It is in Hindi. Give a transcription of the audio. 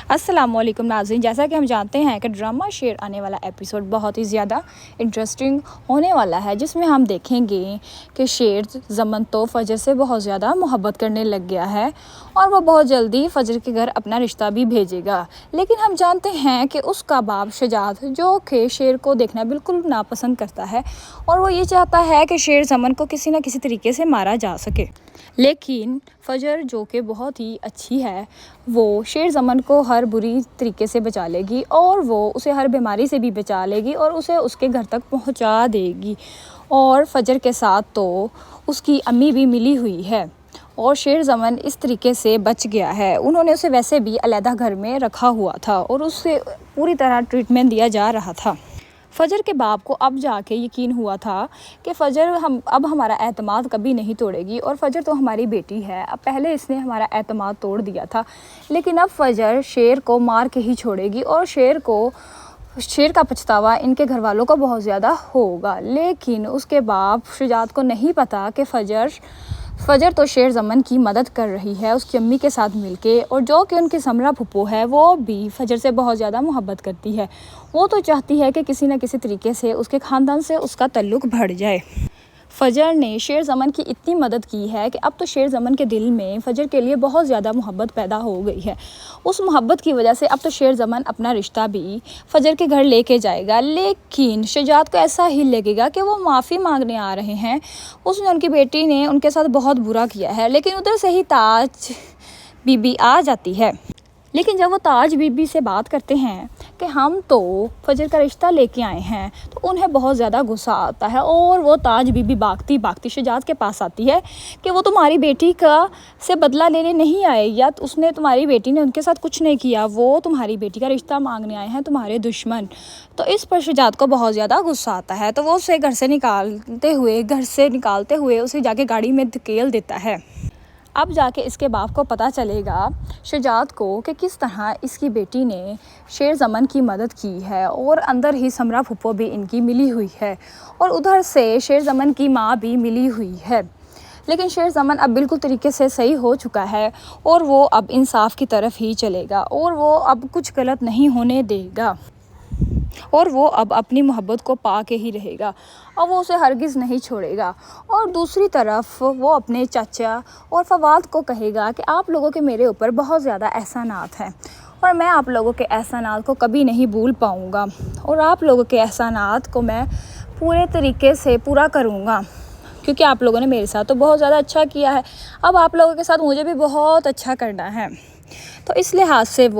अस्सलामुअलैकुम नाज़रीन, जैसा कि हम जानते हैं कि ड्रामा शेर आने वाला एपिसोड बहुत ही ज़्यादा इंटरेस्टिंग होने वाला है, जिसमें हम देखेंगे कि शेर ज़मन तो फ़जर से बहुत ज़्यादा मोहब्बत करने लग गया है और वो बहुत जल्दी फ़जर के घर अपना रिश्ता भी भेजेगा। लेकिन हम जानते हैं कि उसका बाप शजात, जो कि शेर को देखना बिल्कुल नापसंद करता है और वो ये चाहता है कि शेर ज़मन को किसी न किसी तरीके से मारा जा सके। लेकिन फ़जर, जो कि बहुत ही अच्छी है, वो शेर ज़मन को हर बुरी तरीके से बचा लेगी और वो उसे हर बीमारी से भी बचा लेगी और उसे उसके घर तक पहुंचा देगी। और फ़जर के साथ तो उसकी अम्मी भी मिली हुई है और शेर ज़मन इस तरीके से बच गया है। उन्होंने उसे वैसे भी अलहदा घर में रखा हुआ था और उसे पूरी तरह ट्रीटमेंट दिया जा रहा था। फ़जर के बाप को अब जाके यकीन हुआ था कि फ़जर अब हमारा एतमाद कभी नहीं तोड़ेगी और फ़जर तो हमारी बेटी है। अब पहले इसने हमारा एतमाद तोड़ दिया था, लेकिन अब फ़जर शेर को मार के ही छोड़ेगी और शेर का पछतावा इनके घर वालों को बहुत ज़्यादा होगा। लेकिन उसके बाप शुजात को नहीं पता कि फ़जर तो शेर ज़मन की मदद कर रही है उसकी अम्मी के साथ मिलके, और जो कि उनकी समरा फुप्पो है वो भी फ़जर से बहुत ज़्यादा मोहब्बत करती है। वो तो चाहती है कि किसी न किसी तरीके से उसके ख़ानदान से उसका ताल्लुक़ बढ़ जाए। फ़जर ने शेर ज़मन की इतनी मदद की है कि अब तो शेर ज़मन के दिल में फ़जर के लिए बहुत ज़्यादा मोहब्बत पैदा हो गई है। उस मोहब्बत की वजह से अब तो शेर ज़मन अपना रिश्ता भी फ़जर के घर लेके जाएगा। लेकिन शुजात को ऐसा ही लगेगा कि वो माफ़ी मांगने आ रहे हैं, उसने उनकी बेटी ने उनके साथ बहुत बुरा किया है। लेकिन उधर से ही ताज बीबी आ जाती है। लेकिन जब वो ताज बीबी से बात करते हैं कि हम तो फ़जर का रिश्ता लेके आए हैं, तो उन्हें बहुत ज़्यादा गुस्सा आता है और वो ताज बीबी भागती भागती शुजात के पास आती है कि वो तुम्हारी बेटी से बदला लेने नहीं आए, या उसने तुम्हारी बेटी ने उनके साथ कुछ नहीं किया, वो तुम्हारी बेटी का रिश्ता मांगने आए हैं तुम्हारे दुश्मन। तो इस पर शुजात को बहुत ज़्यादा गुस्सा आता है, तो वो उसे घर से निकालते हुए उसे जाके गाड़ी में धकेल देता है। अब जाके इसके बाप को पता चलेगा शुजात को कि किस तरह इसकी बेटी ने शेर ज़मन की मदद की है, और अंदर ही समरा फुप्पो भी इनकी मिली हुई है और उधर से शेर ज़मन की माँ भी मिली हुई है। लेकिन शेर ज़मन अब बिल्कुल तरीके से सही हो चुका है और वो अब इंसाफ की तरफ ही चलेगा और वो अब कुछ गलत नहीं होने देगा और वो अब अपनी मोहब्बत को पा के ही रहेगा और वो उसे हरगिज़ नहीं छोड़ेगा। और दूसरी तरफ वो अपने चाचा और फवाद को कहेगा कि आप लोगों के मेरे ऊपर बहुत ज़्यादा एहसानात हैं और मैं आप लोगों के एहसानात को कभी नहीं भूल पाऊँगा और आप लोगों के एहसानात को मैं पूरे तरीके से पूरा करूँगा, क्योंकि आप लोगों ने मेरे साथ तो बहुत ज़्यादा अच्छा किया है। अब आप लोगों के साथ मुझे भी बहुत अच्छा करना है। तो इस लिहाज से वो